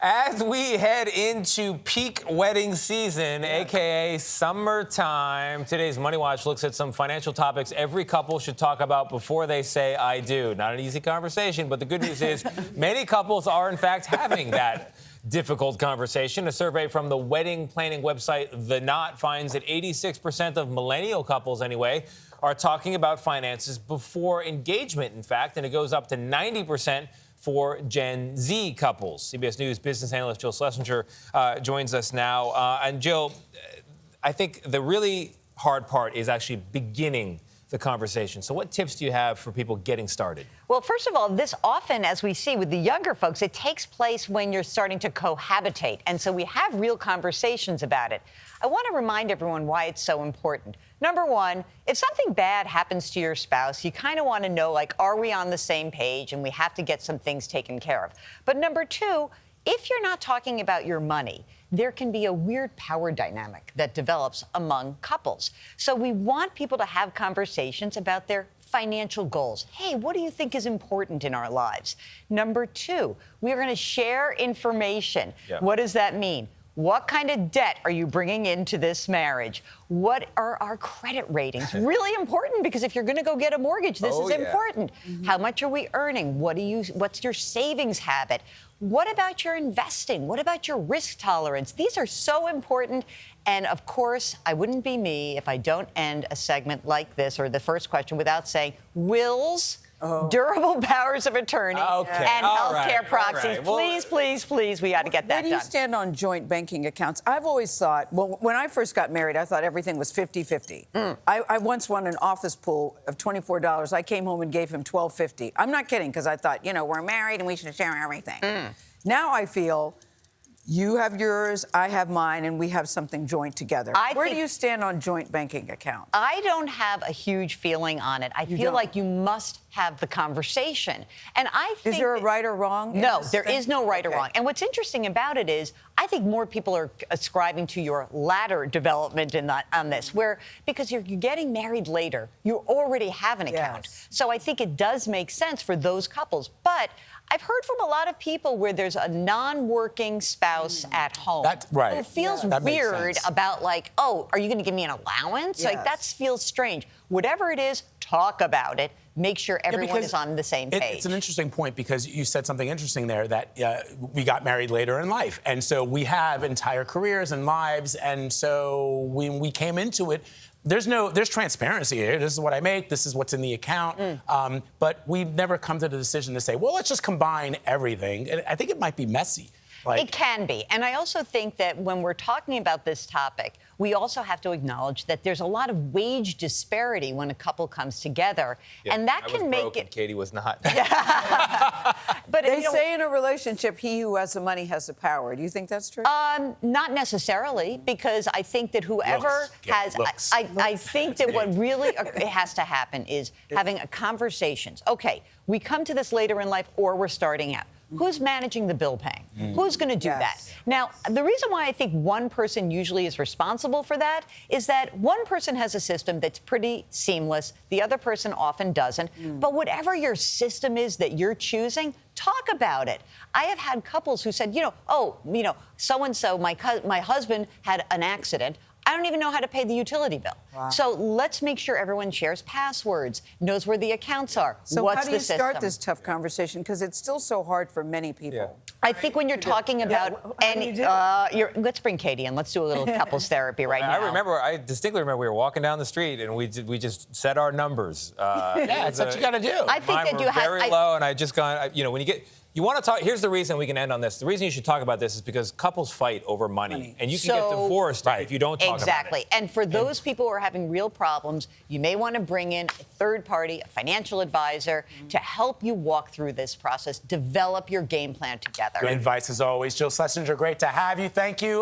As we head into peak wedding season, a.k.a. summertime, today's Money Watch looks at some financial topics every couple should talk about before they say I do. Not an easy conversation, but the good news is many couples are, in fact, having that difficult conversation. A survey from the wedding planning website The Knot finds that 86% of millennial couples, anyway, are talking about finances before engagement, in fact, and it goes up to 90% for Gen Z couples. CBS News business analyst Jill Schlesinger joins us now. And Jill, I think the really hard part is actually beginning the conversation. So what tips do you have for people getting started? Well, first of all, this often, as we see with the younger folks, it takes place when you're starting to cohabitate. And so we have real conversations about it. I want to remind everyone why it's so important. Number one, if something bad happens to your spouse, you kind of want to know, like, are we on the same page? And we have to get some things taken care of. But number two, if you're not talking about your money, there can be a weird power dynamic that develops among couples. So we want people to have conversations about their financial goals. Hey, what do you think is important in our lives? Number two, we're going to share information. Yeah. What does that mean? What kind of debt are you bringing into this marriage? What are our credit ratings? Really important, because if you're going to go get a mortgage, this is important. How much are we earning? What's your savings habit? What about your investing? What about your risk tolerance? These are so important. And of course, I wouldn't be me if I don't end a segment like this, or the first question, without saying wills, durable powers of attorney, and healthcare proxies. Well, Please, we got to get that done. Where do you stand on joint banking accounts? I've always thought, well, when I first got married, I thought everything was 50-50. I once won an office pool of $24. I came home and gave him $12.50. I'm not kidding, because I thought, we're married and we should share everything. Now I feel you have yours, I have mine, and we have something joint together. Where do you stand on joint banking accounts? I don't have a huge feeling on it. I feel like you must have the conversation. And I think... Is there a right or wrong? No, there is no right or wrong. And what's interesting about it is, I think more people are ascribing to your latter development on this, because you're getting married later, you already have an account. So I think it does make sense for those couples. But I've heard from a lot of people where there's a non-working spouse at home. That's right. Who feels weird about, like, oh, are you going to give me an allowance? Like, that feels strange. Whatever it is, talk about it. Make sure everyone is on the same page. It's an interesting point, because you said something interesting there, that we got married later in life. And so we have entire careers and lives. And so when we came into it, there's transparency here. This is what I make. This is what's in the account. But we've never come to the decision to say, well, let's just combine everything. And I think it might be messy. It can be. And I also think that when we're talking about this topic, we also have to acknowledge that there's a lot of wage disparity when a couple comes together. And that can make it... And Katie was not. But they say in a relationship, he who has the money has the power. Do you think that's true? Not necessarily, because I think that whoever has... I think that what really has to happen is having conversations. Okay, we come to this later in life, or we're starting out. Who's managing the bill paying? Who's going to do that? Now, the reason why I think one person usually is responsible for that is that one person has a system that's pretty seamless. The other person often doesn't. But whatever your system is that you're choosing, talk about it. I have had couples who said, so-and-so, my husband had an accident. I don't even know how to pay the utility bill. So let's make sure everyone shares passwords, knows where the accounts are. So what's how do you the system? start this tough conversation? Because it's still so hard for many people. I think when you're talking about let's bring Katie in. Let's do a little couples therapy right now. I distinctly remember we were walking down the street and we just said our numbers. That's what you got to do. I think Mine that you were have very low, and I just gone. When you want to talk. Here's the reason we can end on this. The reason you should talk about this is because couples fight over money, and you can get divorced if you don't talk about it. Exactly. And for those people who are having real problems, you may want to bring in a third party, a financial advisor, to help you walk through this process, develop your game plan together. Good advice as always. Jill Schlesinger, great to have you. Thank you.